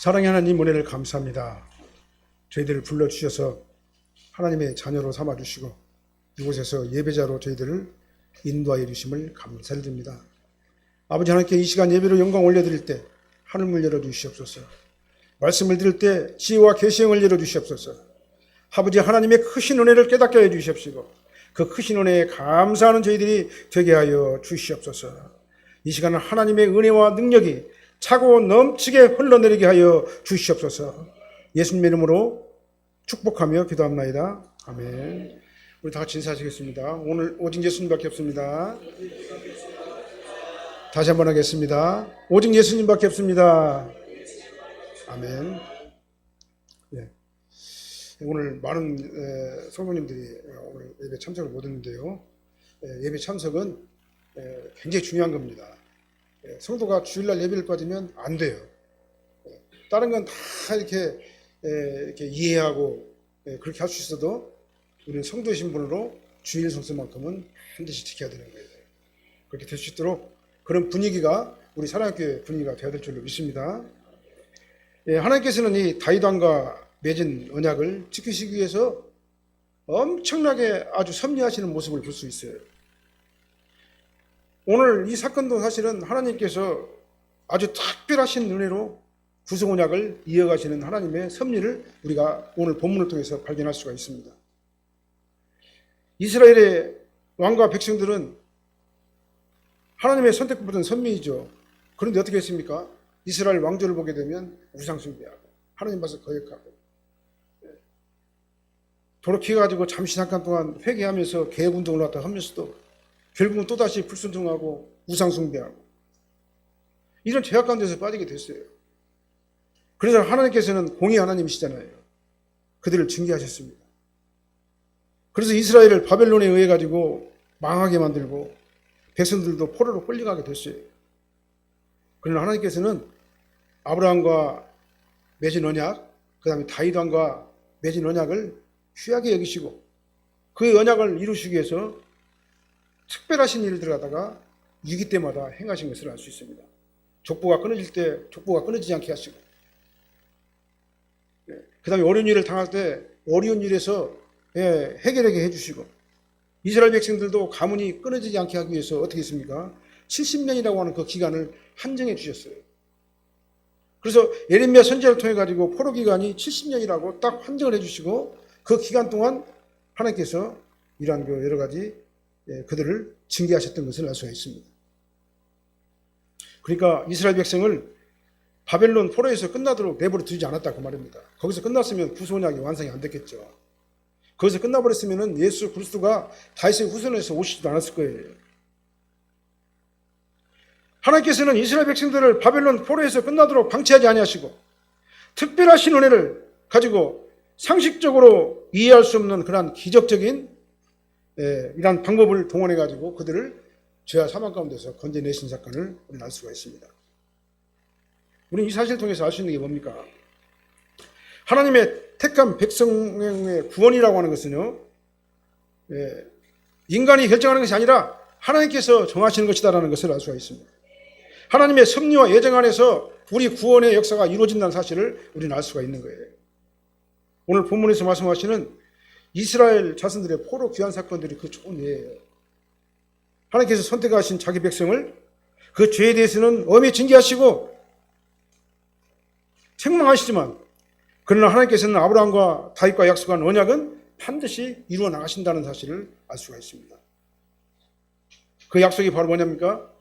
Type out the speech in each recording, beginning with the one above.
사랑의 하나님 은혜를 감사합니다. 저희들을 불러주셔서 하나님의 자녀로 삼아주시고 이곳에서 예배자로 저희들을 인도하여 주심을 감사드립니다. 아버지 하나님께 이 시간 예배로 영광 올려드릴 때 하늘문 열어주시옵소서. 말씀을 들을 때 지혜와 계시형을 열어주시옵소서. 아버지 하나님의 크신 은혜를 깨닫게 해 주시옵시고 그 크신 은혜에 감사하는 저희들이 되게 하여 주시옵소서. 이 시간은 하나님의 은혜와 능력이 차고 넘치게 흘러내리게 하여 주시옵소서. 예수님의 이름으로 축복하며 기도합나이다. 아멘. 우리 다 같이 인사하시겠습니다. 오늘 오직 예수님밖에 없습니다. 다시 한번 하겠습니다. 오직 예수님밖에 없습니다. 아멘. 네. 오늘 많은 성도님들이 오늘 예배 참석을 못했는데요. 예배 참석은 굉장히 중요한 겁니다. 성도가 주일날 예배를 빠지면 안 돼요. 다른 건 다 이렇게 이해하고 그렇게 할 수 있어도 우리는 성도의 신분으로 주일 성수만큼은 반드시 지켜야 되는 거예요. 그렇게 될 수 있도록 그런 분위기가 우리 사랑교회 분위기가 되어야 될 줄로 믿습니다. 하나님께서는 이 다윗 왕과 맺은 언약을 지키시기 위해서 엄청나게 아주 섭리하시는 모습을 볼 수 있어요. 오늘 이 사건도 사실은 하나님께서 아주 특별하신 은혜로 구속 언약을 이어가시는 하나님의 섭리를 우리가 오늘 본문을 통해서 발견할 수가 있습니다. 이스라엘의 왕과 백성들은 하나님의 선택받은 선민이죠. 그런데 어떻게 했습니까? 이스라엘 왕조를 보게 되면 우상 숭배하고 하나님 앞에서 거역하고 도록해가지고 잠시 잠깐 동안 회개하면서 개혁운동을 왔다 하면서도 결국은 또다시 불순종하고 우상 숭배하고 이런 죄악 가운데서 빠지게 됐어요. 그래서 하나님께서는 공의 하나님이시잖아요. 그들을 징계하셨습니다. 그래서 이스라엘을 바벨론에 의해 가지고 망하게 만들고 백성들도 포로로 끌려가게 됐어요. 그러나 하나님께서는 아브라함과 맺은 언약, 그 다음에 다윗 왕과 맺은 언약을 귀하게 여기시고 그 언약을 이루시기 위해서 특별하신 일들을 하다가 위기 때마다 행하신 것을 알 수 있습니다. 족보가 끊어질 때 족보가 끊어지지 않게 하시고 그 다음에 어려운 일을 당할 때 어려운 일에서 해결하게 해주시고 이스라엘 백성들도 가문이 끊어지지 않게 하기 위해서 어떻게 했습니까? 70년이라고 하는 그 기간을 한정해 주셨어요. 그래서 예레미야 선지자를 통해 가지고 포로 기간이 70년이라고 딱 한정을 해주시고 그 기간 동안 하나님께서 이러한 그 여러 가지 그들을 징계하셨던 것을 알 수가 있습니다. 그러니까 이스라엘 백성을 바벨론 포로에서 끝나도록 내버려 두지 않았다 그 말입니다. 거기서 끝났으면 구속언약이 완성이 안 됐겠죠. 거기서 끝나버렸으면 예수 그리스도가 다윗의 후손에서 오시지도 않았을 거예요. 하나님께서는 이스라엘 백성들을 바벨론 포로에서 끝나도록 방치하지 아니하시고 특별하신 은혜를 가지고 상식적으로 이해할 수 없는 그러한 기적적인 이러한 방법을 동원해 가지고 그들을 죄와 사망 가운데서 건져내신 사건을 우리는 알 수가 있습니다. 우리는 이 사실을 통해서 알 수 있는 게 뭡니까? 하나님의 택한 백성의 구원이라고 하는 것은요, 인간이 결정하는 것이 아니라 하나님께서 정하시는 것이다라는 것을 알 수가 있습니다. 하나님의 섭리와 예정 안에서 우리 구원의 역사가 이루어진다는 사실을 우리는 알 수가 있는 거예요. 오늘 본문에서 말씀하시는 이스라엘 자손들의 포로 귀환 사건들이 그 좋은 예예요. 하나님께서 선택하신 자기 백성을 그 죄에 대해서는 엄히 징계하시고 책망하시지만 그러나 하나님께서는 아브라함과 다윗과 약속한 언약은 반드시 이루어 나가신다는 사실을 알 수가 있습니다. 그 약속이 바로 뭐냐입니까?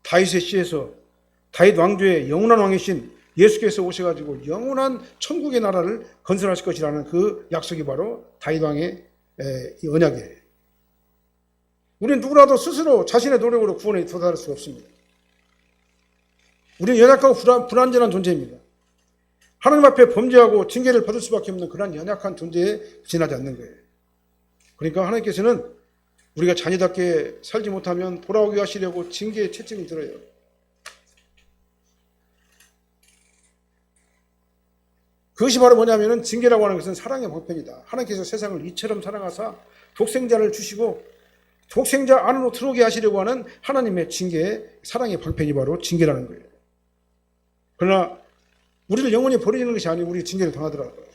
다윗의 씨에서 다윗 왕조의 영원한 왕이신 예수께서 오셔가지고 영원한 천국의 나라를 건설하실 것이라는 그 약속이 바로 다윗 왕의 이 언약이에요. 우리는 누구라도 스스로 자신의 노력으로 구원에 도달할 수가 없습니다. 우리는 연약하고 불완전한 존재입니다. 하나님 앞에 범죄하고 징계를 받을 수밖에 없는 그런 연약한 존재에 지나지 않는 거예요. 그러니까 하나님께서는 우리가 자녀답게 살지 못하면 돌아오게 하시려고 징계의 채찍을 들어요. 그것이 바로 뭐냐면은 징계라고 하는 것은 사랑의 방편이다. 하나님께서 세상을 이처럼 사랑하사 독생자를 주시고 독생자 안으로 들어오게 하시려고 하는 하나님의 징계의 사랑의 방편이 바로 징계라는 거예요. 그러나 우리를 영원히 버리는 것이 아니고 우리 징계를 당하더라고요.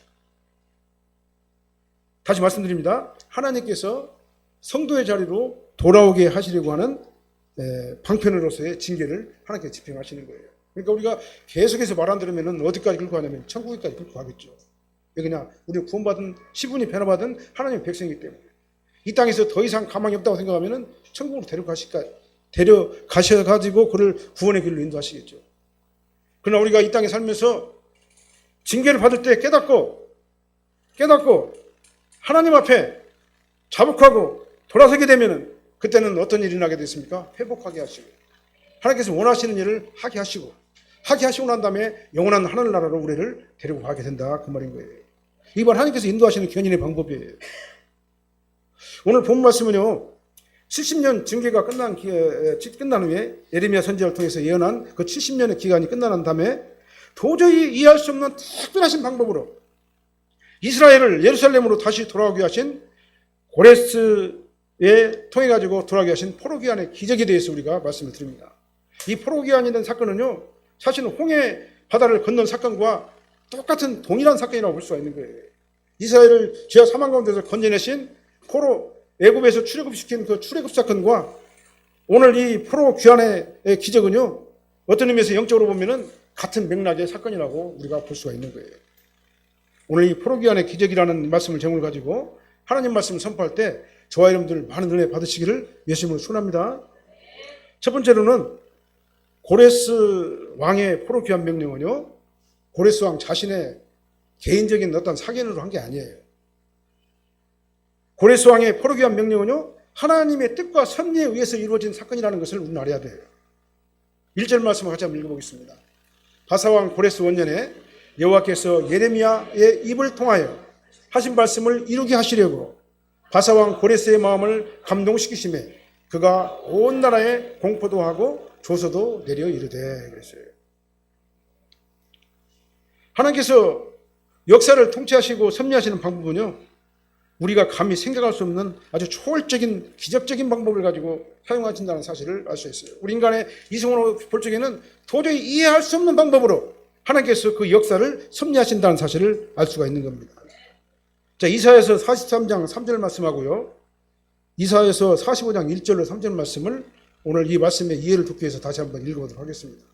다시 말씀드립니다. 하나님께서 성도의 자리로 돌아오게 하시려고 하는 방편으로서의 징계를 하나님께서 집행하시는 거예요. 그러니까 우리가 계속해서 말 안 들으면 어디까지 끌고 가냐면 천국에까지 끌고 가겠죠. 왜 그냥 우리가 구원받은 시분이 변화받은 하나님의 백성이기 때문에 이 땅에서 더 이상 가망이 없다고 생각하면 천국으로 데려가셔가지고 그를 구원의 길로 인도하시겠죠. 그러나 우리가 이 땅에 살면서 징계를 받을 때 깨닫고 하나님 앞에 자복하고 돌아서게 되면 그때는 어떤 일이 나게 됐습니까? 회복하게 하시고 하나님께서 원하시는 일을 하게 하시고 난 다음에 영원한 하늘나라로 우리를 데리고 가게 된다 그 말인 거예요. 이번 하나님께서 인도하시는 견인의 방법이에요. 오늘 본 말씀은요 70년 징계가 끝난 후에 예레미야 선지자를 통해서 예언한 그 70년의 기간이 끝난 다음에 도저히 이해할 수 없는 특별하신 방법으로 이스라엘을 예루살렘으로 다시 돌아오게 하신 고레스에 통해 가지고 돌아오게 하신 포로기한의 기적에 대해서 우리가 말씀을 드립니다. 이 포로기한이라는 사건은요 사실은 홍해 바다를 건넌 사건과 똑같은 동일한 사건이라고 볼 수가 있는 거예요. 이스라엘을 죄와 사망 가운데서 건져내신 포로 애굽에서 출애굽시킨 그 출애굽 사건과 오늘 이 포로 귀환의 기적은요 어떤 의미에서 영적으로 보면은 같은 맥락의 사건이라고 우리가 볼 수가 있는 거예요. 오늘 이 포로 귀환의 기적이라는 말씀을 제목을 가지고 하나님 말씀을 선포할 때 저와 여러분들 많은 은혜 받으시기를 예수님으로 축원합니다. 첫 번째로는 고레스 왕의 포로 귀환 명령은요 고레스 왕 자신의 개인적인 어떤 사견으로 한 게 아니에요. 고레스 왕의 포로 귀환 명령은요 하나님의 뜻과 섭리에 의해서 이루어진 사건이라는 것을 우리는 알아야 돼요. 1절 말씀을 같이 한번 읽어보겠습니다. 바사왕 고레스 원년에 여호와께서 예레미야의 입을 통하여 하신 말씀을 이루게 하시려고 바사왕 고레스의 마음을 감동시키심에 그가 온 나라에 공포도 하고 조서도 내려 이르되 그랬어요. 하나님께서 역사를 통치하시고 섭리하시는 방법은요 우리가 감히 생각할 수 없는 아주 초월적인 기적적인 방법을 가지고 사용하신다는 사실을 알 수 있어요. 우리 인간의 이성으로 볼 적에는 도저히 이해할 수 없는 방법으로 하나님께서 그 역사를 섭리하신다는 사실을 알 수가 있는 겁니다. 자, 이사야서 43장 3절 말씀하고요. 이사야서 45장 1절로 3절 말씀을 오늘 이 말씀의 이해를 돕기 위해서 다시 한번 읽어보도록 하겠습니다.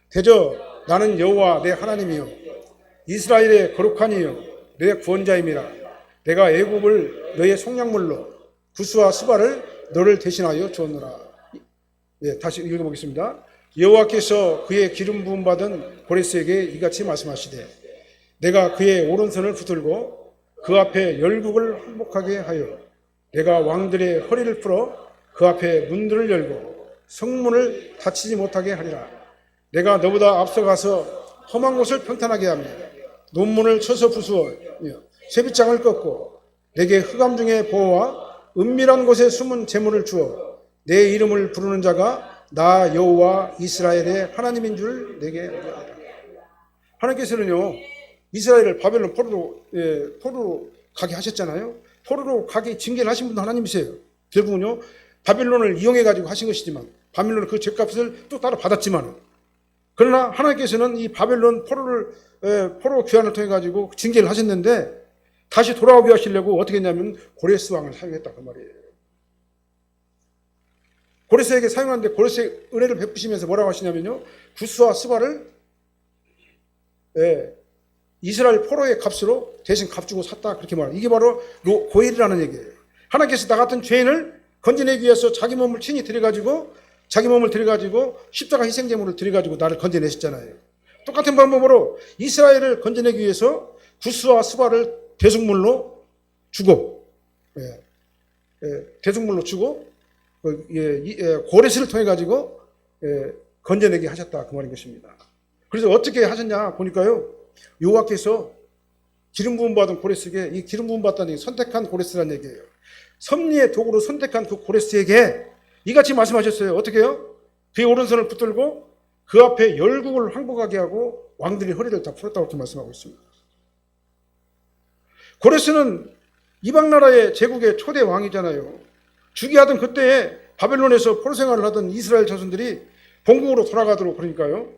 대저 나는 여호와 내 하나님이요 이스라엘의 거룩한 이요 내 구원자임이라. 내가 애굽을 너의 속량물로 구스와 스바를 너를 대신하여 주었노라. 네, 다시 읽어보겠습니다. 여호와께서 그의 기름 부음 받은 고레스에게 이같이 말씀하시되 내가 그의 오른손을 붙들고 그 앞에 열국을 항복하게 하여 내가 왕들의 허리를 풀어 그 앞에 문들을 열고 성문을 닫히지 못하게 하리라. 내가 너보다 앞서가서 험한 곳을 평탄하게 하며 논문을 쳐서 부수어 쇠빗장을 꺾고 내게 흑암 중에 보호와 은밀한 곳에 숨은 재물을 주어 내 이름을 부르는 자가 나 여호와 이스라엘의 하나님인 줄 내게 알리라. 하나님께서는요 이스라엘을 바벨론 포로로 가게 하셨잖아요. 포로로 가게 징계를 하신 분도 하나님이세요. 결국은요 바벨론을 이용해 가지고 하신 것이지만 바벨론은 그 죄값을 또 따로 받았지만 그러나 하나님께서는 이 바벨론 포로 귀환을 통해 가지고 징계를 하셨는데 다시 돌아오게 하시려고 어떻게 했냐면 고레스 왕을 사용했다 그 말이에요. 고레스에게 사용하는데 고레스의 은혜를 베푸시면서 뭐라고 하시냐면요 구스와 스바를 이스라엘 포로의 값으로 대신 값주고 샀다 그렇게 말해요. 이게 바로 고엘이라는 얘기예요. 하나님께서 나 같은 죄인을 건져내기 위해서 자기 몸을 친히 들여가지고 십자가 희생제물을 들여가지고 나를 건져내셨잖아요. 똑같은 방법으로 이스라엘을 건져내기 위해서 구스와 스바를 대속물로 주고 고레스를 통해 가지고 건져내게 하셨다 그 말인 것입니다. 그래서 어떻게 하셨냐 보니까요 여호와께서 기름 부음 받은 고레스에게 이 기름 부음 받다는 얘기 선택한 고레스라는 얘기예요. 섭리의 도구로 선택한 그 고레스에게 이같이 말씀하셨어요. 어떻게 해요? 그의 오른손을 붙들고 그 앞에 열국을 항복하게 하고 왕들이 허리를 다 풀었다고 이렇게 말씀하고 있습니다. 고레스는 이방 나라의 제국의 초대 왕이잖아요. 주기하던 그때에 바벨론에서 포로 생활을 하던 이스라엘 자손들이 본국으로 돌아가도록 그러니까요.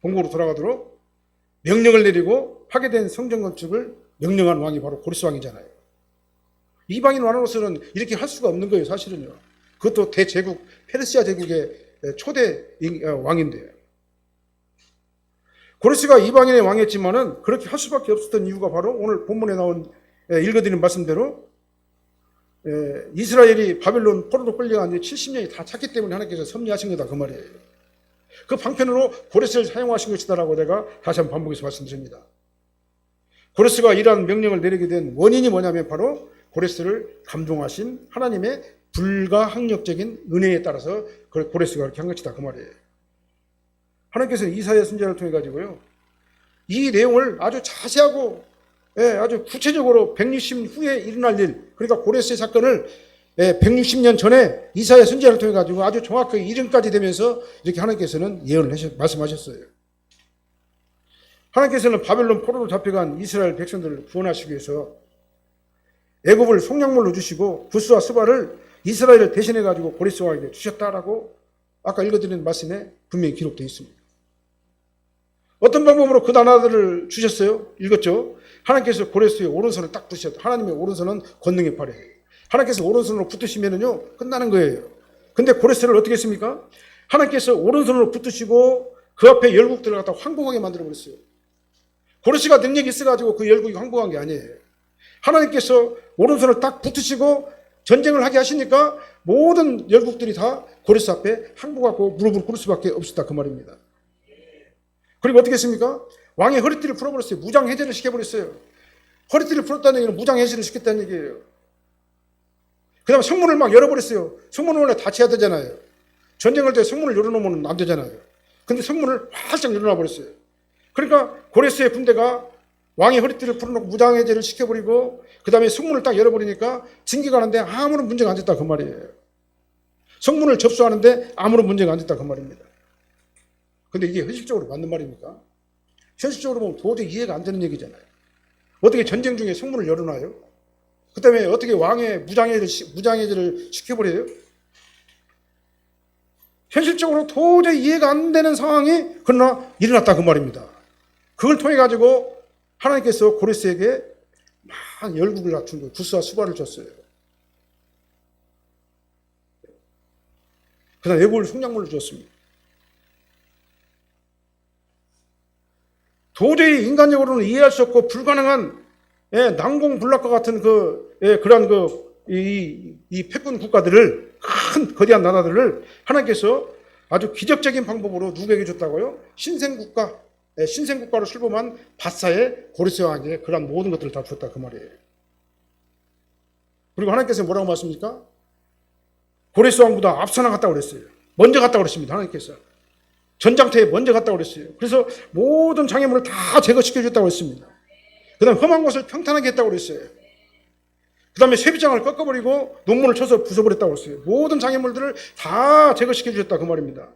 본국으로 돌아가도록 명령을 내리고 하게 된 성전 건축을 명령한 왕이 바로 고레스 왕이잖아요. 이방인 왕으로서는 이렇게 할 수가 없는 거예요, 사실은요. 그것도 대제국 페르시아 제국의 초대 왕인데요. 고레스가 이방인의 왕이었지만은 그렇게 할 수밖에 없었던 이유가 바로 오늘 본문에 나온 읽어드린 말씀대로 이스라엘이 바벨론 포로로 끌려간 70년이 다 찼기 때문에 하나님께서 섭리하신 거다 그 말이에요. 그 방편으로 고레스를 사용하신 것이다라고 내가 다시 한번 반복해서 말씀드립니다. 고레스가 이러한 명령을 내리게 된 원인이 뭐냐면 바로 고레스를 감동하신 하나님의 불가항력적인 은혜에 따라서 고레스가 그렇게 한 것이다 그 말이에요. 하나님께서는 이사야 선지자를 통해 가지고요 이 내용을 아주 자세하고 아주 구체적으로 160 후에 일어날 일, 그러니까 고레스의 사건을 160년 전에 이사야 선지자를 통해 가지고 아주 정확하게 이름까지 되면서 이렇게 하나님께서는 예언을 말씀하셨어요. 하나님께서는 바벨론 포로로 잡혀간 이스라엘 백성들을 구원하시기 위해서 애굽을 속량물로 주시고 부스와 스바를 이스라엘을 대신해 가지고 고레스 왕에게 주셨다라고 아까 읽어드린 말씀에 분명히 기록되어 있습니다. 어떤 방법으로 그 나라들을 주셨어요? 읽었죠? 하나님께서 고레스의 오른손을 딱 붙으셨다. 하나님의 오른손은 권능의 팔이에요. 하나님께서 오른손으로 붙으시면은요 끝나는 거예요. 근데 고레스를 어떻게 했습니까? 하나님께서 오른손으로 붙으시고 그 앞에 열국들을 갖다 황복하게 만들어 버렸어요. 고레스가 능력이 있어가지고 그 열국이 황복한 게 아니에요. 하나님께서 오른손을 딱 붙으시고 전쟁을 하게 하시니까 모든 열국들이 다 고레스 앞에 항복하고 무릎을 꿇을 수밖에 없었다 그 말입니다. 그리고 어떻게 했습니까? 왕의 허리띠를 풀어버렸어요. 무장해제를 시켜버렸어요. 허리띠를 풀었다는 얘기는 무장해제를 시켰다는 얘기예요. 그 다음에 성문을 막 열어버렸어요. 성문을 원래 닫혀야 되잖아요. 전쟁할 때 성문을 열어놓으면 안 되잖아요. 근데 성문을 활짝 열어놔버렸어요. 그러니까 고레스의 군대가 왕의 허리띠를 풀어놓고 무장해제를 시켜버리고 그 다음에 성문을 딱 열어버리니까 징계가 하는데 아무런 문제가 안 됐다 그 말이에요. 성문을 접수하는데 아무런 문제가 안 됐다 그 말입니다. 근데 이게 현실적으로 맞는 말입니까? 현실적으로 보면 도저히 이해가 안 되는 얘기잖아요. 어떻게 전쟁 중에 성문을 열어놔요? 그 다음에 어떻게 왕의 무장해제를 시켜버려요? 현실적으로 도저히 이해가 안 되는 상황이 그러나 일어났다 그 말입니다. 그걸 통해 가지고 하나님께서 고레스에게 막 열국을 갖춘 거예요. 부스와 수바를 줬어요. 그 다음 애굽을 속량물로 줬습니다. 도저히 인간적으로는 이해할 수 없고 불가능한 난공불락과 같은 그러한 이 패권 국가들을 큰 거대한 나라들을 하나님께서 아주 기적적인 방법으로 누구에게 줬다고요? 신생국가로 출범한 바사의 고레스 왕에게 그러한 모든 것들을 다 줬다 그 말이에요. 그리고 하나님께서 뭐라고 말씀입니까? 고레스 왕보다 앞서 나갔다고 그랬어요. 먼저 갔다고 그랬습니다. 하나님께서 전장터에 먼저 갔다고 그랬어요. 그래서 모든 장애물을 다 제거시켜줬다고 했습니다. 그 다음에 험한 곳을 평탄하게 했다고 그랬어요. 그 다음에 쇠비장을 꺾어버리고 논문을 쳐서 부숴버렸다고 했어요. 모든 장애물들을 다 제거시켜주셨다 그 말입니다.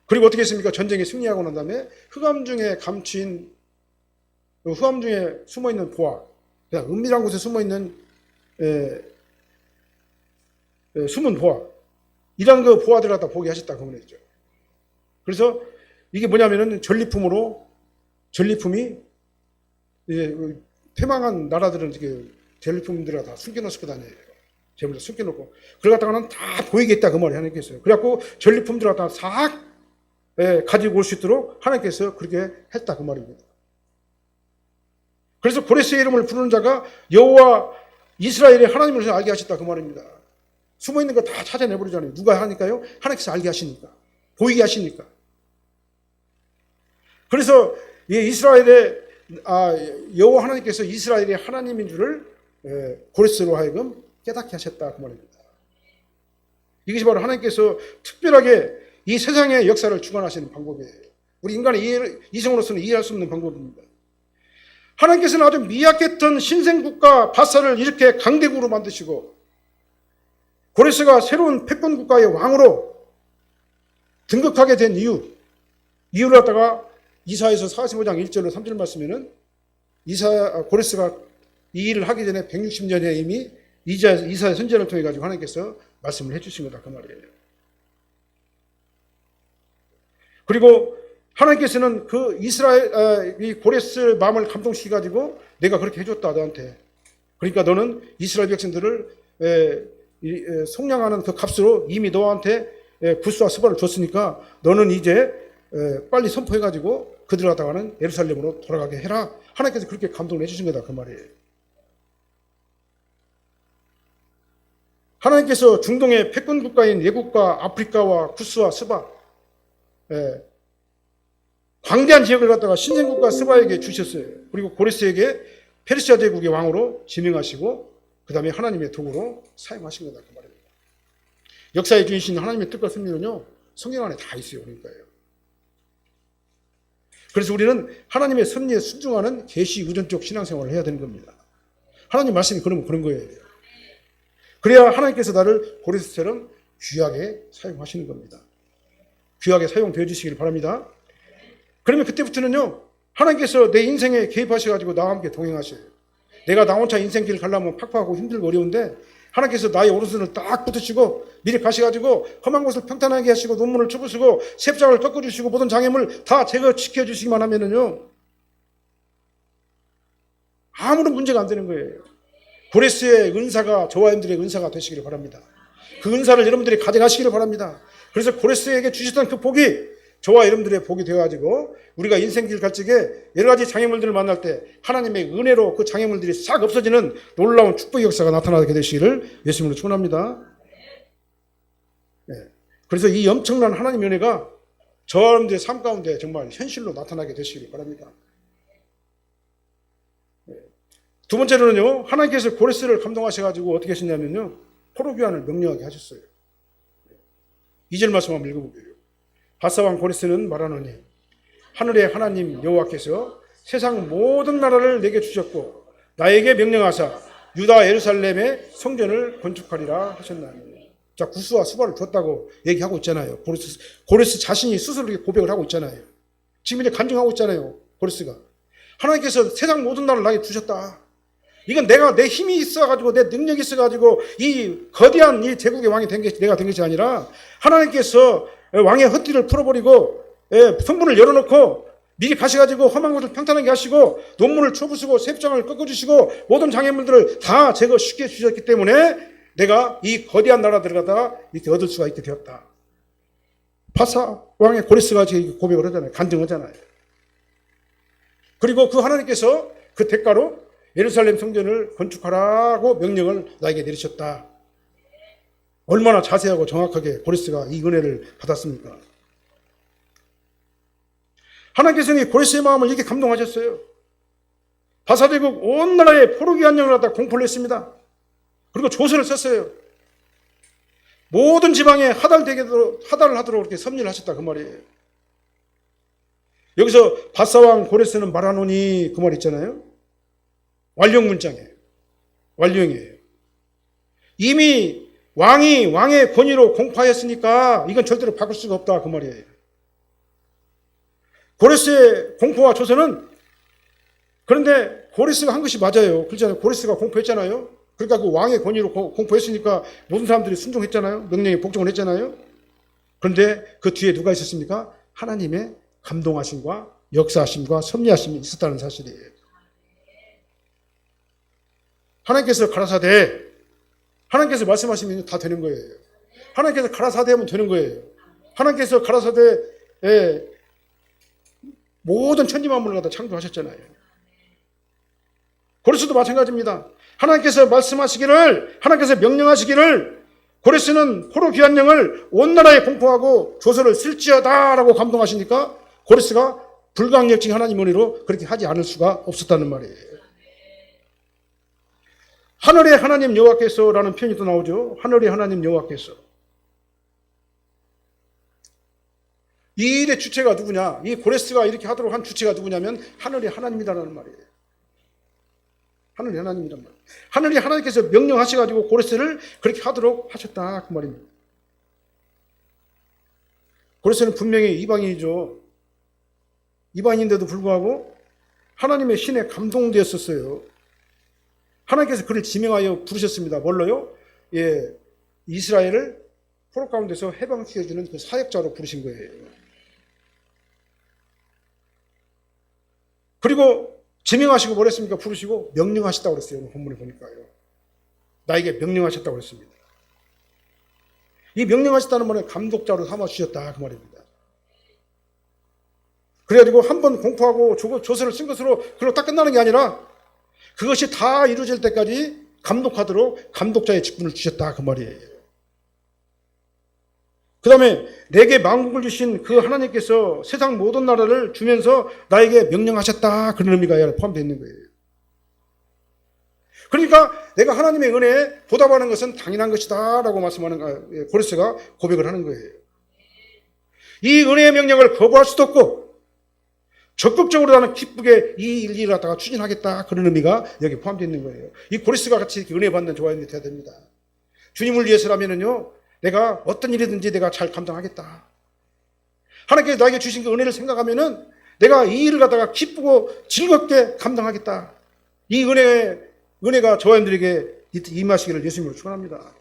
그리고 어떻게 했습니까? 전쟁에 승리하고 난 다음에 흑암 중에 감추인 흑암 중에 숨어있는 보화, 그냥 은밀한 곳에 숨어있는 숨은 보화, 이런 그 보화들을 갖다 보게 하셨다 그 말이죠. 그래서 이게 뭐냐면은 전리품이 이제 패망한 나라들은 이렇게 전리품들을 다 숨겨놓고 다녀요. 제물을 숨겨놓고 그걸 갖다가는 다 보이게 했다 그 말이 하나님께서요. 그래갖고 전리품들을 갖다가 싹 가지고 올 수 있도록 하나님께서 그렇게 했다 그 말입니다. 그래서 고레스의 이름을 부르는 자가 여호와 이스라엘의 하나님을 알게 하셨다 그 말입니다. 숨어있는 거 다 찾아내버리잖아요. 누가 하니까요? 하나님께서 알게 하시니까, 보이게 하시니까. 그래서 이스라엘의 여호와 하나님께서 이스라엘의 하나님인 줄을 고레스로 하여금 깨닫게 하셨다 그 말입니다. 이것이 바로 하나님께서 특별하게 이 세상의 역사를 주관하시는 방법이에요. 우리 인간의 이성으로서는 이해할 수 없는 방법입니다. 하나님께서는 아주 미약했던 신생국가 바사를 이렇게 강대국으로 만드시고 고레스가 새로운 패권국가의 왕으로 등극하게 된 이유를 갖다가 이사야서 45장 1절로 3절 말씀에는 고레스가 이 일을 하기 전에 160년에 이미 이사야 선지자를 통해 가지고 하나님께서 말씀을 해주신 거다 그 말이에요. 그리고 하나님께서는 그 이 고레스 마음을 감동시켜 가지고 내가 그렇게 해줬다 너한테. 그러니까 너는 이스라엘 백성들을 속량하는 그 값으로 이미 너한테 구스와 스바를 줬으니까 너는 이제 빨리 선포해 가지고 그들 갖다가는 예루살렘으로 돌아가게 해라. 하나님께서 그렇게 감동을 해주신 거다 그 말이에요. 하나님께서 중동의 패권 국가인 예국과 아프리카와 구스와 스바 광대한 지역을 갖다가 신생국가 스바에게 주셨어요. 그리고 고레스에게 페르시아 제국의 왕으로 지명하시고 그 다음에 하나님의 도구로 사용하신 거다 그 말입니다. 역사에 주신 하나님의 뜻과 섭리는요 성경 안에 다 있어요. 그러니까요. 그래서 우리는 하나님의 섭리에 순종하는 계시 우전적 신앙생활을 해야 되는 겁니다. 하나님 말씀이 그러면 그런 거예요. 그래야 하나님께서 나를 고레스처럼 귀하게 사용하시는 겁니다. 귀하게 사용되어 주시길 바랍니다. 그러면 그때부터는요 하나님께서 내 인생에 개입하셔가지고 나와 함께 동행하셔요. 내가 나 혼자 인생길 가려면 팍팍하고 힘들고 어려운데 하나님께서 나의 오른손을 딱 붙으시고 미리 가셔가지고 험한 곳을 평탄하게 하시고 논문을 쳐부시고 sep장을 꺾어주시고 모든 장애물 다 제거시켜 주시기만 하면은요 아무런 문제가 안 되는 거예요. 고레스의 은사가 저와 여러분들의 은사가 되시기를 바랍니다. 그 은사를 여러분들이 가져가시기를 바랍니다. 그래서 고레스에게 주셨던 그 복이 저와 여러분들의 복이 되어가지고 우리가 인생길 갈 적에 여러 가지 장애물들을 만날 때 하나님의 은혜로 그 장애물들이 싹 없어지는 놀라운 축복의 역사가 나타나게 되시기를 예수님으로 축원합니다. 네. 그래서 이 엄청난 하나님의 은혜가 저와 여러분들의 삶 가운데 정말 현실로 나타나게 되시기를 바랍니다. 네. 두 번째로는요 하나님께서 고레스를 감동하셔가지고 어떻게 하셨냐면요 포로귀환을 명령하게 하셨어요. 2절 말씀 한번 읽어볼게요. 바사왕 고레스는 말하노니 하늘의 하나님 여호와께서 세상 모든 나라를 내게 주셨고 나에게 명령하사 유다 예루살렘의 성전을 건축하리라 하셨나니. 자, 구스와 수바를 줬다고 얘기하고 있잖아요. 고레스 자신이 스스로 이렇게 고백을 하고 있잖아요. 지금 이제 간증하고 있잖아요. 고레스가 하나님께서 세상 모든 나라를 나에게 주셨다. 이건 내가 내 힘이 있어가지고 내 능력이 있어가지고 이 거대한 이 제국의 왕이 된 게 내가 된 것이 아니라 하나님께서 왕의 헛뒤를 풀어버리고 성문을 열어놓고 미리 가셔가지고 험한 곳을 평탄하게 하시고 논문을 쳐부수고 sep장을 꺾어주시고 모든 장애물들을 다 제거시켜 주셨기 때문에 내가 이 거대한 나라들을 갖다가 이렇게 얻을 수가 있게 되었다. 바사 왕의 고레스가 지금 고백을 하잖아요. 간증하잖아요. 그리고 그 하나님께서 그 대가로 예루살렘 성전을 건축하라고 명령을 나에게 내리셨다. 얼마나 자세하고 정확하게 고레스가 이 은혜를 받았습니까? 하나님께서는 고레스의 마음을 이렇게 감동하셨어요. 바사제국 온 나라에 포로귀환령을 갖다 공포를 했습니다. 그리고 조서를 썼어요. 모든 지방에 하달을 하도록 이렇게 섭리를 하셨다 그 말이에요. 여기서 바사왕 고레스는 말하노니 그 말 있잖아요. 완령 문장이에요. 완령이에요. 이미 왕의 권위로 공포하였으니까 이건 절대로 바꿀 수가 없다 그 말이에요. 고레스의 공포와 조서는 그런데 고레스가 한 것이 맞아요. 그렇잖아요. 고레스가 공포했잖아요. 그러니까 그 왕의 권위로 공포했으니까 모든 사람들이 순종했잖아요. 명령에 복종을 했잖아요. 그런데 그 뒤에 누가 있었습니까? 하나님의 감동하심과 역사하심과 섭리하심이 있었다는 사실이에요. 하나님께서 가라사대 하나님께서 말씀하시면 다 되는 거예요. 하나님께서 가라사대 하면 되는 거예요. 하나님께서 가라사대에 모든 천지만물을 갖다 창조하셨잖아요. 고레스도 마찬가지입니다. 하나님께서 말씀하시기를 하나님께서 명령하시기를 고레스는 포로귀환령을 온 나라에 공포하고 조서를 쓸지어다라고 감동하시니까 고레스가 불강력증 하나님 은혜로 그렇게 하지 않을 수가 없었다는 말이에요. 하늘의 하나님 여호와께서라는 표현이 또 나오죠. 하늘의 하나님 여호와께서. 이 일의 주체가 누구냐? 이 고레스가 이렇게 하도록 한 주체가 누구냐면 하늘의 하나님이라는 말이에요. 하늘의 하나님이란 말이에요. 하늘의 하나님께서 명령하셔가지고 고레스를 그렇게 하도록 하셨다 그 말입니다. 고레스는 분명히 이방인이죠. 이방인인데도 불구하고 하나님의 신에 감동되었었어요. 하나님께서 그를 지명하여 부르셨습니다. 뭘로요? 이스라엘을 포로 가운데서 해방시켜주는 그 사역자로 부르신 거예요. 그리고 지명하시고 뭐랬습니까? 부르시고 명령하셨다고 그랬어요. 오늘 본문에 보니까요. 나에게 명령하셨다고 그랬습니다. 이 명령하셨다는 말은 감독자로 삼아 주셨다 그 말입니다. 그래가지고 한 번 공포하고 조서를 쓴 것으로 그걸로 딱 끝나는 게 아니라 그것이 다 이루어질 때까지 감독하도록 감독자의 직분을 주셨다 그 말이에요. 그 다음에 내게 만국을 주신 그 하나님께서 세상 모든 나라를 주면서 나에게 명령하셨다 그런 의미가 포함되어 있는 거예요. 그러니까 내가 하나님의 은혜에 보답하는 것은 당연한 것이다 라고 말씀하는 고레스가 고백을 하는 거예요. 이 은혜의 명령을 거부할 수도 없고 적극적으로 나는 기쁘게 이 일을 갖다가 추진하겠다 그런 의미가 여기 포함되어 있는 거예요. 이 고레스가 같이 은혜 받는 조화인이 되어야 됩니다. 주님을 위해서라면요 내가 어떤 일이든지 내가 잘 감당하겠다. 하나님께서 나에게 주신 그 은혜를 생각하면은 내가 이 일을 갖다가 기쁘고 즐겁게 감당하겠다. 이 은혜가 저와님들에게 임하시기를 예수님으로 축원합니다.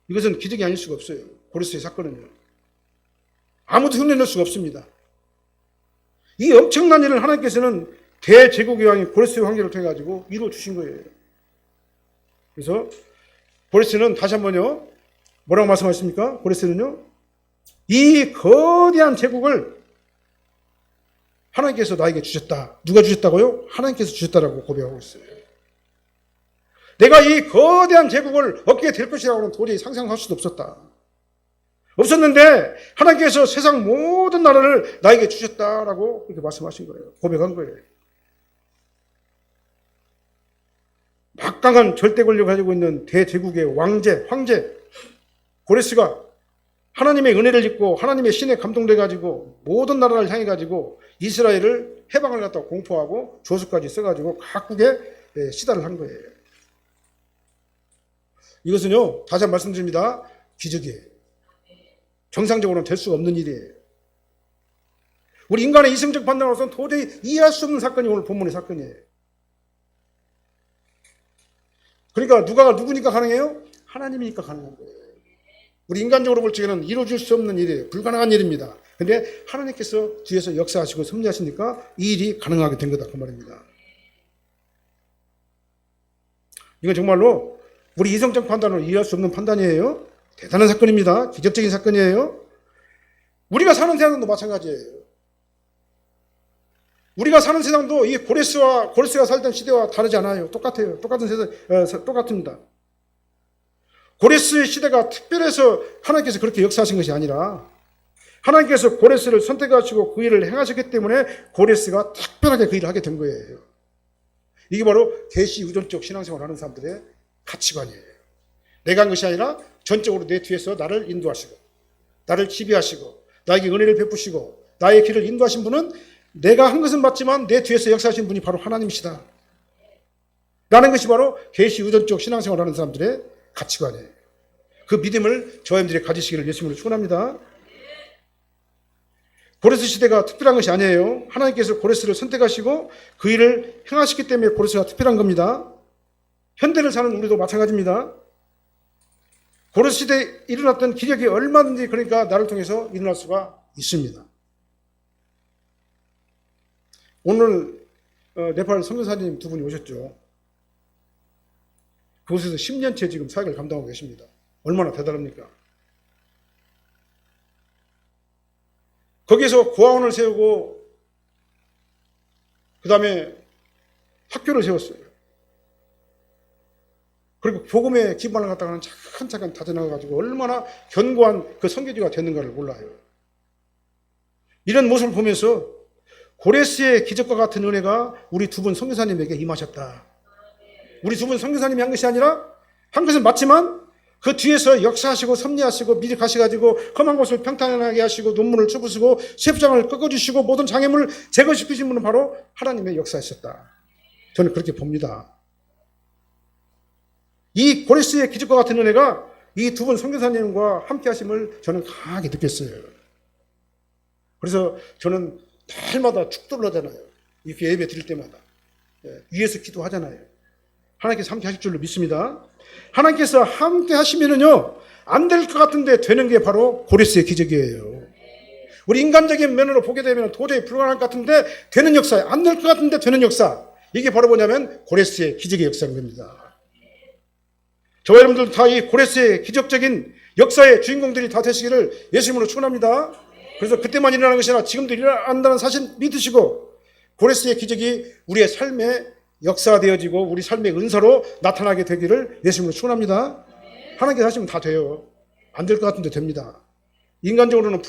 이것은 기적이 아닐 수가 없어요. 고레스의 사건은요. 아무도 흉내낼 수가 없습니다. 이 엄청난 일을 하나님께서는 대제국의 왕인 고레스의 황제를 통해 가지고 이루어 주신 거예요. 그래서 고레스는 다시 한번요. 뭐라고 말씀하십니까? 고레스는요. 이 거대한 제국을 하나님께서 나에게 주셨다. 누가 주셨다고요? 하나님께서 주셨다라고 고백하고 있어요. 내가 이 거대한 제국을 얻게 될 것이라고는 도저히 상상할 수도 없었는데 하나님께서 세상 모든 나라를 나에게 주셨다라고 이렇게 말씀하신 거예요. 고백한 거예요. 막강한 절대 권력을 가지고 있는 대제국의 황제 고레스가 하나님의 은혜를 입고 하나님의 신에 감동돼 가지고 모든 나라를 향해 가지고 이스라엘을 해방을 갖다가 공포하고 조서까지 써가지고 각국에 시달을 한 거예요. 이것은요 다시 한번 말씀드립니다. 기적이에요. 정상적으로는 될 수가 없는 일이에요. 우리 인간의 이성적 판단으로서는 도저히 이해할 수 없는 사건이 오늘 본문의 사건이에요. 그러니까 누구니까 가능해요? 하나님이니까 가능한 거예요. 우리 인간적으로 볼 적에는 이루어질 수 없는 일이에요. 불가능한 일입니다. 근데 하나님께서 뒤에서 역사하시고 섭리하시니까 이 일이 가능하게 된 거다 그 말입니다. 이건 정말로 우리 이성적 판단으로 이해할 수 없는 판단이에요. 대단한 사건입니다. 기적적인 사건이에요. 우리가 사는 세상도 마찬가지예요. 우리가 사는 세상도 이 고레스가 살던 시대와 다르지 않아요. 똑같아요. 똑같은 세상, 똑같습니다. 고레스의 시대가 특별해서 하나님께서 그렇게 역사하신 것이 아니라 하나님께서 고레스를 선택하시고 그 일을 행하셨기 때문에 고레스가 특별하게 그 일을 하게 된 거예요. 이게 바로 계시 의존적 신앙생활을 하는 사람들의 가치관이에요. 내가 한 것이 아니라 전적으로 내 뒤에서 나를 인도하시고 나를 지배하시고 나에게 은혜를 베푸시고 나의 길을 인도하신 분은 내가 한 것은 맞지만 내 뒤에서 역사하신 분이 바로 하나님이시다 라는 것이 바로 계시 의존적 신앙생활을 하는 사람들의 가치관이에요. 그 믿음을 저희들이 가지시기를 예수님으로 축원합니다. 고레스 시대가 특별한 것이 아니에요. 하나님께서 고레스를 선택하시고 그 일을 행하셨기 때문에 고레스가 특별한 겁니다. 현대를 사는 우리도 마찬가지입니다. 고레스 시대에 일어났던 기적이 얼마든지 그러니까 나를 통해서 일어날 수가 있습니다. 오늘 네팔 선교사님 두 분이 오셨죠. 그곳에서 10년째 지금 사역을 감당하고 계십니다. 얼마나 대단합니까? 거기에서 고아원을 세우고 그 다음에 학교를 세웠어요. 그리고 복음의 기반을 갖다가는 차근차근 다져나가가지고 얼마나 견고한 그 선교지가 됐는가를 몰라요. 이런 모습을 보면서 고레스의 기적과 같은 은혜가 우리 두 분 선교사님에게 임하셨다. 우리 두 분 선교사님이 한 것이 아니라 한 것은 맞지만 그 뒤에서 역사하시고 섭리하시고 미리 가셔가지고 험한 곳을 평탄하게 하시고 논문을 쳐부수고 셰프장을 꺾어주시고 모든 장애물을 제거시키신 분은 바로 하나님의 역사이셨다. 저는 그렇게 봅니다. 이 고레스의 기적과 같은 은혜가 이 두 분 선교사님과 함께 하심을 저는 강하게 느꼈어요. 그래서 저는 날마다 축도를 하잖아요. 이렇게 예배 드릴 때마다. 위에서 기도하잖아요. 하나님께서 함께 하실 줄로 믿습니다. 하나님께서 함께 하시면은요, 안 될 것 같은데 되는 게 바로 고레스의 기적이에요. 우리 인간적인 면으로 보게 되면 도저히 불가능할 것 같은데 되는 역사, 안 될 것 같은데 되는 역사. 이게 바로 뭐냐면 고레스의 기적의 역사인 겁니다. 저와 여러분들 다 이 고레스의 기적적인 역사의 주인공들이 다 되시기를 예수님으로 축원합니다. 그래서 그때만 일어나는 것이 아니라 지금도 일어난다는 사실 믿으시고 고레스의 기적이 우리의 삶의 역사되어지고 우리 삶의 은사로 나타나게 되기를 예수님으로 축원합니다. 하나님께서 하시면 다 돼요. 안 될 것 같은데 됩니다. 인간적으로는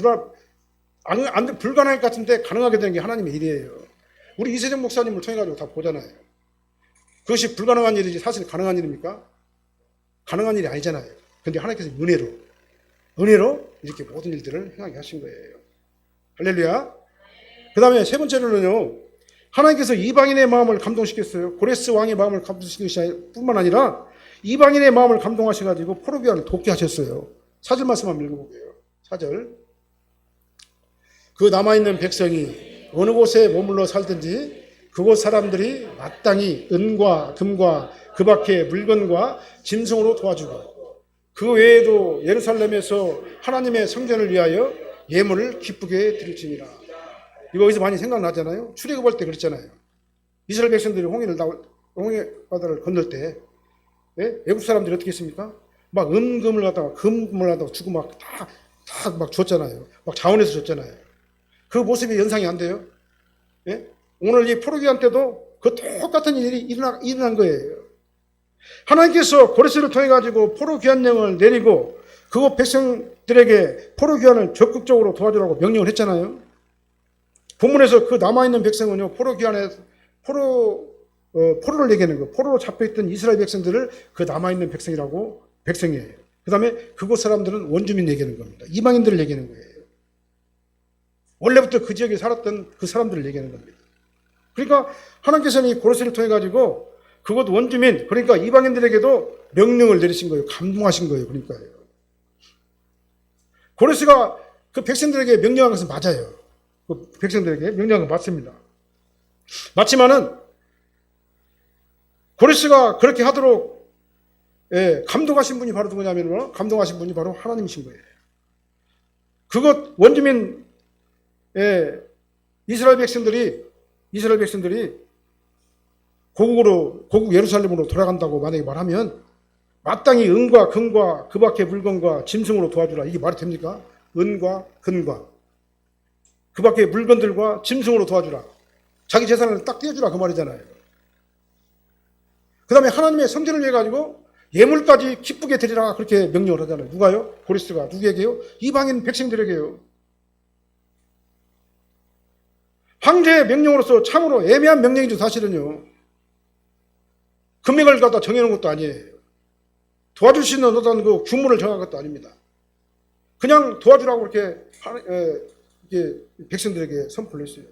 불가능할 것 같은데 가능하게 되는 게 하나님의 일이에요. 우리 이세정 목사님을 통해 가지고 다 보잖아요. 그것이 불가능한 일이지 사실 가능한 일입니까? 가능한 일이 아니잖아요. 그런데 하나님께서 은혜로 이렇게 모든 일들을 행하게 하신 거예요. 할렐루야. 그 다음에 세 번째로는요, 하나님께서 이방인의 마음을 감동시켰어요. 고레스 왕의 마음을 감동시킬 뿐만 아니라 이방인의 마음을 감동하셔가지고 포로기환을 돕게 하셨어요. 4절 말씀 한번 읽어볼게요. 4절. 그 남아있는 백성이 어느 곳에 머물러 살든지 그곳 사람들이 마땅히 은과 금과 그 밖의 물건과 짐승으로 도와주고 그 외에도 예루살렘에서 하나님의 성전을 위하여 예물을 기쁘게 드릴지니라. 이거 어디서 많이 생각나잖아요. 출애굽할 때 그랬잖아요. 이스라엘 백성들이 홍해 바다를 건널 때 애국 사람들이 어떻게 했습니까? 막 금을 갖다가 주고 막 다 막 줬잖아요. 막 자원해서 줬잖아요. 그 모습이 연상이 안 돼요. 예? 오늘 이 포로기한 때도 그 똑같은 일이 일어난 거예요. 하나님께서 고레스를 통해 가지고 포로귀환령을 내리고 그곳 백성들에게 포로귀환을 적극적으로 도와주라고 명령을 했잖아요. 본문에서 그 남아있는 백성은요, 포로를 얘기하는 거예요. 포로로 잡혀있던 이스라엘 백성들을 그 남아있는 백성이에요. 그 다음에 그곳 사람들은 원주민 얘기하는 겁니다. 이방인들을 얘기하는 거예요. 원래부터 그 지역에 살았던 그 사람들을 얘기하는 겁니다. 그러니까 하나님께서는 이 고레스를 통해 가지고 그곳 원주민, 그러니까 이방인들에게도 명령을 내리신 거예요. 감동하신 거예요. 그러니까요. 고레스가 그 백성들에게 명령한 것은 맞아요. 그 백성들에게 명령한 건 맞습니다. 맞지만은 고레스가 그렇게 하도록 감동하신 분이 바로 누구냐면 감동하신 분이 바로 하나님이신 거예요. 그곳 원주민 이스라엘 백성들이 고국 예루살렘으로 돌아간다고 만약에 말하면 마땅히 은과 금과 그 밖의 물건과 짐승으로 도와주라. 이게 말이 됩니까? 은과 금과 그 밖의 물건들과 짐승으로 도와주라. 자기 재산을 딱 떼어주라 그 말이잖아요. 그 다음에 하나님의 성전을 위해 가지고 예물까지 기쁘게 드리라 그렇게 명령을 하잖아요. 누가요? 고레스가 누구에게요? 이방인 백성들에게요. 황제의 명령으로서 참으로 애매한 명령이죠. 사실은요. 금액을 갖다 정해놓은 것도 아니에요. 도와줄 수 있는 어떤 그 규모를 정한 것도 아닙니다. 그냥 도와주라고 이렇게 백성들에게 선포를 했어요.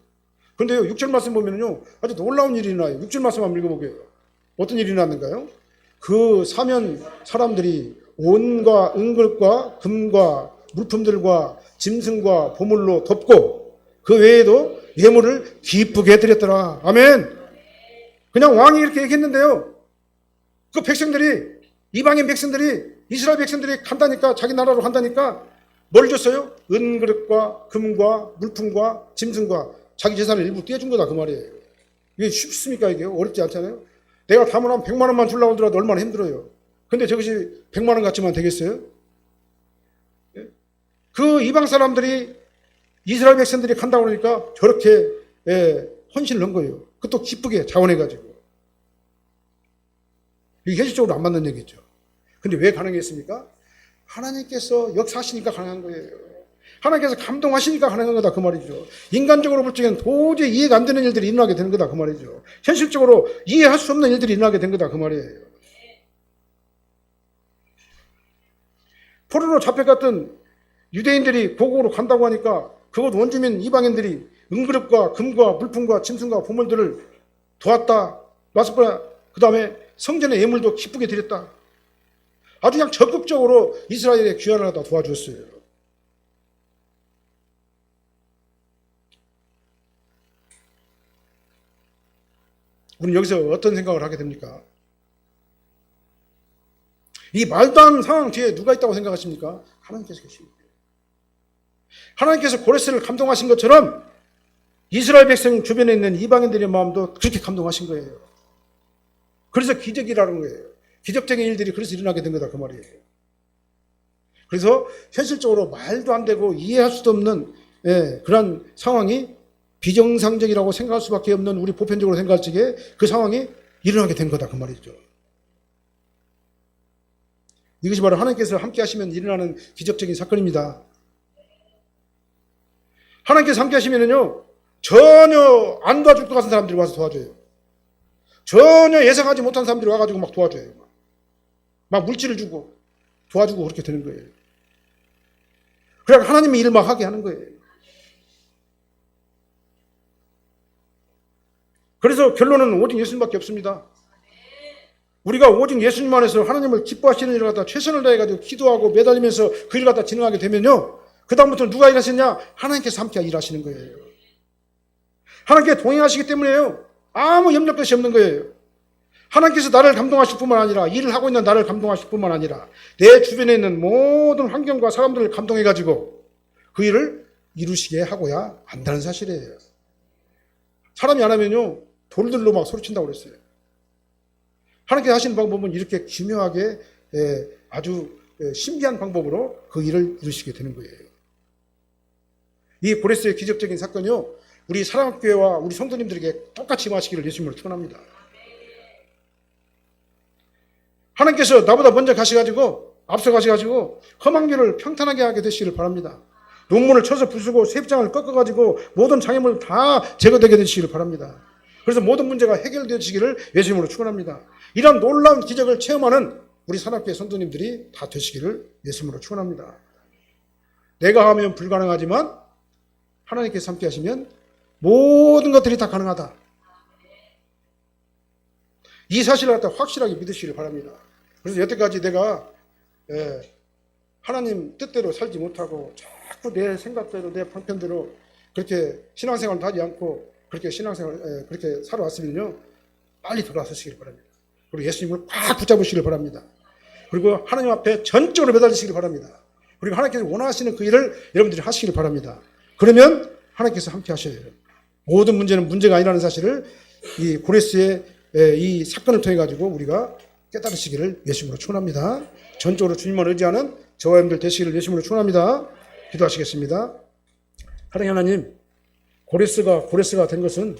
그런데요, 6절 말씀 보면요, 아주 놀라운 일이 일어나요. 6절 말씀 한번 읽어볼게요. 어떤 일이 일어났는가요? 그 사면 사람들이 온과 은글과 금과 물품들과 짐승과 보물로 덮고 그 외에도 예물을 기쁘게 드렸더라. 아멘. 그냥 왕이 이렇게 얘기했는데요. 그 백성들이, 이방인 백성들이, 이스라엘 백성들이 간다니까, 자기 나라로 간다니까 뭘 줬어요? 은그릇과 금과 물품과 짐승과 자기 재산을 일부 떼어준 거다 그 말이에요. 이게 쉽습니까? 이게 어렵지 않잖아요. 내가 담을 한 100만 원만 주려고 하더라도 얼마나 힘들어요. 근데 저것이 100만 원 같지만 되겠어요? 그 이방 사람들이 이스라엘 백성들이 간다고 그러니까 저렇게 헌신을 한 거예요. 그것도 기쁘게 자원해가지고. 이게 현실적으로 안 맞는 얘기죠. 근데 왜 가능했습니까? 하나님께서 역사하시니까 가능한 거예요. 하나님께서 감동하시니까 가능한 거다 그 말이죠. 인간적으로 볼 적엔 도저히 이해가 안 되는 일들이 일어나게 되는 거다 그 말이죠. 현실적으로 이해할 수 없는 일들이 일어나게 된 거다 그 말이에요. 포로로 잡혀갔던 유대인들이 고국으로 간다고 하니까 그곳 원주민 이방인들이 은그릇과 금과 물품과 짐승과 보물들을 도왔다. 그 다음에 성전의 예물도 기쁘게 드렸다. 아주 그냥 적극적으로 이스라엘의 귀환을 하다 도와줬어요. 우리는 여기서 어떤 생각을 하게 됩니까? 이 말도 안 상황 뒤에 누가 있다고 생각하십니까? 하나님께서 계십니다. 하나님께서 고레스를 감동하신 것처럼 이스라엘 백성 주변에 있는 이방인들의 마음도 그렇게 감동하신 거예요. 그래서 기적이라는 거예요. 기적적인 일들이 그래서 일어나게 된 거다 그 말이에요. 그래서 현실적으로 말도 안 되고 이해할 수도 없는 그런 상황이 비정상적이라고 생각할 수밖에 없는 우리 보편적으로 생각할 적에 그 상황이 일어나게 된 거다 그 말이죠. 이것이 바로 하나님께서 함께 하시면 일어나는 기적적인 사건입니다. 하나님께서 함께 하시면은요 전혀 안 도와줄 것 같은 사람들이 와서 도와줘요. 전혀 예상하지 못한 사람들이 와가지고 막 도와줘요. 막 물질을 주고 도와주고 그렇게 되는 거예요. 그냥 하나님이 일을 막 하게 하는 거예요. 그래서 결론은 오직 예수님밖에 없습니다. 우리가 오직 예수님 안에서 하나님을 기뻐하시는 일을 갖다 최선을 다해가지고 기도하고 매달리면서 그 일을 갖다 진행하게 되면요. 그 다음부터 누가 일하시냐? 하나님께서 함께 일하시는 거예요. 하나님께 동행하시기 때문에요. 아무 염려 것이 없는 거예요. 하나님께서 나를 감동하실 뿐만 아니라 일을 하고 있는 나를 감동하실 뿐만 아니라 내 주변에 있는 모든 환경과 사람들을 감동해가지고 그 일을 이루시게 하고야 한다는 사실이에요. 사람이 안 하면요. 돌들로 막 소리친다고 그랬어요. 하나님께서 하시는 방법은 이렇게 기묘하게 아주 신비한 방법으로 그 일을 이루시게 되는 거예요. 이 고레스의 기적적인 사건이요. 우리 사랑학교회와 우리 성도님들에게 똑같이 임하시기를 예수님으로 축원합니다. 하나님께서 나보다 먼저 가셔가지고 앞서 가셔가지고 험한 길을 평탄하게 하게 되시기를 바랍니다. 논문을 쳐서 부수고 세입장을 꺾어가지고 모든 장애물 다 제거되게 되시기를 바랍니다. 그래서 모든 문제가 해결되시기를 예수님으로 축원합니다. 이런 놀라운 기적을 체험하는 우리 산악교회 성도님들이 다 되시기를 예수님으로 축원합니다. 내가 하면 불가능하지만 하나님께서 함께 하시면 모든 것들이 다 가능하다. 이 사실을 갖다 확실하게 믿으시기를 바랍니다. 그래서 여태까지 내가 하나님 뜻대로 살지 못하고 자꾸 내 생각대로 내 방편대로 그렇게 신앙생활을 하지 않고 그렇게 신앙생활 그렇게 살아왔으면요 빨리 돌아서시길 바랍니다. 그리고 예수님을 꽉 붙잡으시길 바랍니다. 그리고 하나님 앞에 전적으로 매달리시길 바랍니다. 그리고 하나님께서 원하시는 그 일을 여러분들이 하시길 바랍니다. 그러면 하나님께서 함께 하셔야 돼요. 모든 문제는 문제가 아니라는 사실을 이 고레스의 이 사건을 통해 가지고 우리가 깨달으시기를 예수님으로 축원합니다. 전적으로 주님만 의지하는 저와 여러분들 되시기를 예수님으로 축원합니다. 기도하시겠습니다. 하나님, 고레스가 된 것은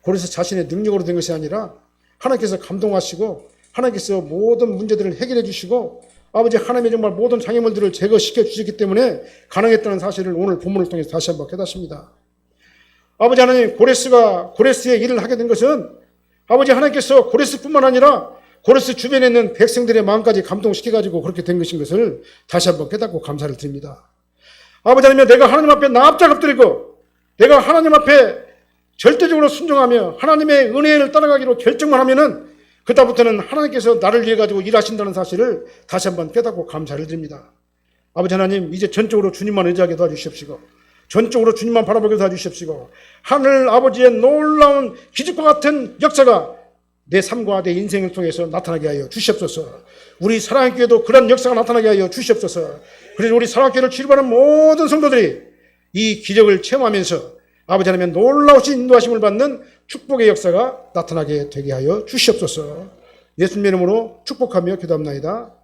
고레스 자신의 능력으로 된 것이 아니라 하나님께서 감동하시고 하나님께서 모든 문제들을 해결해 주시고 아버지 하나님의 정말 모든 장애물들을 제거시켜 주셨기 때문에 가능했다는 사실을 오늘 본문을 통해서 다시 한번 깨닫습니다. 아버지 하나님, 고레스의 일을 하게 된 것은 아버지 하나님께서 고레스뿐만 아니라 고레스 주변에 있는 백성들의 마음까지 감동시켜가지고 그렇게 된 것인 것을 다시 한번 깨닫고 감사를 드립니다. 아버지 하나님, 내가 하나님 앞에 납작 엎드리고 내가 하나님 앞에 절대적으로 순종하며 하나님의 은혜를 따라가기로 결정만 하면은 그다음부터는 하나님께서 나를 위해 가지고 일하신다는 사실을 다시 한번 깨닫고 감사를 드립니다. 아버지 하나님, 이제 전적으로 주님만 의지하게 도와주십시오. 전적으로 주님만 바라보게 도와주십시오. 하늘 아버지의 놀라운 기적과 같은 역사가 내 삶과 내 인생을 통해서 나타나게 하여 주시옵소서. 우리 사랑교회도 그런 역사가 나타나게 하여 주시옵소서. 그래서 우리 사랑교회를 출입하는 모든 성도들이 이 기적을 체험하면서 아버지 하나님 놀라우신 인도하심을 받는 축복의 역사가 나타나게 되게 하여 주시옵소서. 예수님의 이름으로 축복하며 기도합나이다.